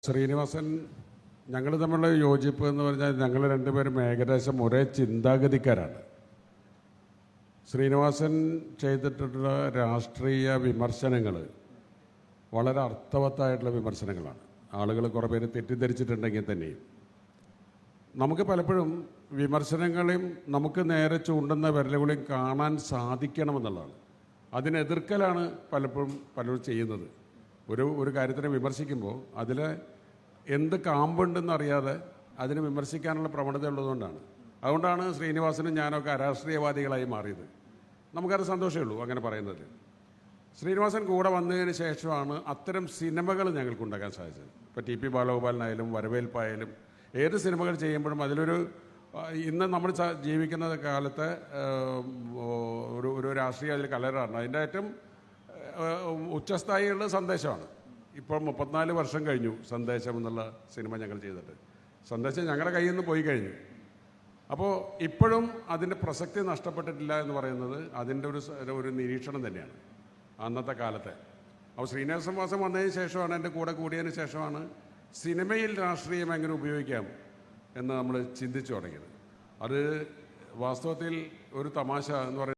ശ്രീനിവാസൻ ഞങ്ങൾ തമ്മിലുള്ള യോജിപ്പ് എന്ന് പറഞ്ഞാൽ ഞങ്ങൾ രണ്ടുപേരും ഏകദേശം ഒരേ ചിന്താഗതിക്കാരാണ്. ശ്രീനിവാസൻ ചെയ്തിട്ടുള്ള രാഷ്ട്രീയ വിമർശനങ്ങൾ വളരെ അർത്ഥവത്തായിട്ടുള്ള വിമർശനങ്ങളാണ്. ആളുകൾ കുറേ പേര് തെറ്റിദ്ധരിച്ചിട്ടുണ്ടെങ്കിൽ തന്നെയും നമുക്ക് പലപ്പോഴും വിമർശനങ്ങളെയും നമുക്ക് നേരെ ചൂണ്ടുന്ന വിരലുകളെയും കാണാൻ സാധിക്കണമെന്നുള്ളതാണ്. അതിനെതിർക്കലാണ് പലരും ചെയ്യുന്നത്. ഒരു കാര്യത്തിനെ വിമർശിക്കുമ്പോൾ അതിൽ എന്ത് കാമ്പുണ്ടെന്നറിയാതെ അതിനെ വിമർശിക്കാനുള്ള പ്രവണത ഉള്ളതുകൊണ്ടാണ്. അതുകൊണ്ടാണ് ശ്രീനിവാസനും ഞാനൊക്കെ അരാഷ്ട്രീയവാദികളായി മാറിയത്. നമുക്കത് സന്തോഷമേ ഉള്ളൂ അങ്ങനെ പറയുന്നത്. ശ്രീനിവാസൻ കൂടെ വന്നതിന് ശേഷമാണ് അത്തരം സിനിമകൾ ഞങ്ങൾക്ക് ഉണ്ടാക്കാൻ സാധിച്ചത്. ഇപ്പോൾ ടി പി ബാലഗോപാലനായാലും വരവേൽപ്പായാലും ഏത് സിനിമകൾ ചെയ്യുമ്പോഴും അതിലൊരു ഇന്ന് നമ്മൾ ജീവിക്കുന്ന കാലത്ത് ഒരു രാഷ്ട്രീയ അതിൽ കലരാണ്. അതിൻ്റെ ഏറ്റവും ഉച്ചസ്ഥായിയുള്ള സന്ദേശമാണ്. ഇപ്പോൾ 34 വർഷം കഴിഞ്ഞു സന്ദേശം എന്നുള്ള സിനിമ ഞങ്ങൾ ചെയ്തിട്ട്. സന്ദേശം ഞങ്ങളുടെ കയ്യിൽ നിന്ന് പോയി കഴിഞ്ഞു. അപ്പോൾ ഇപ്പോഴും അതിൻ്റെ പ്രസക്തി നഷ്ടപ്പെട്ടിട്ടില്ല എന്ന് പറയുന്നത് അതിൻ്റെ ഒരു നിരീക്ഷണം തന്നെയാണ് അന്നത്തെ കാലത്തെ. അപ്പോൾ ശ്രീനിവാസൻ വന്നതിന് ശേഷമാണ്, എൻ്റെ കൂടെ കൂടിയതിന് ശേഷമാണ് സിനിമയിൽ രാഷ്ട്രീയം എങ്ങനെ ഉപയോഗിക്കാം എന്ന് നമ്മൾ ചിന്തിച്ചു തുടങ്ങിയത്. അത് വാസ്തവത്തിൽ ഒരു തമാശ എന്ന് പറയുന്നത്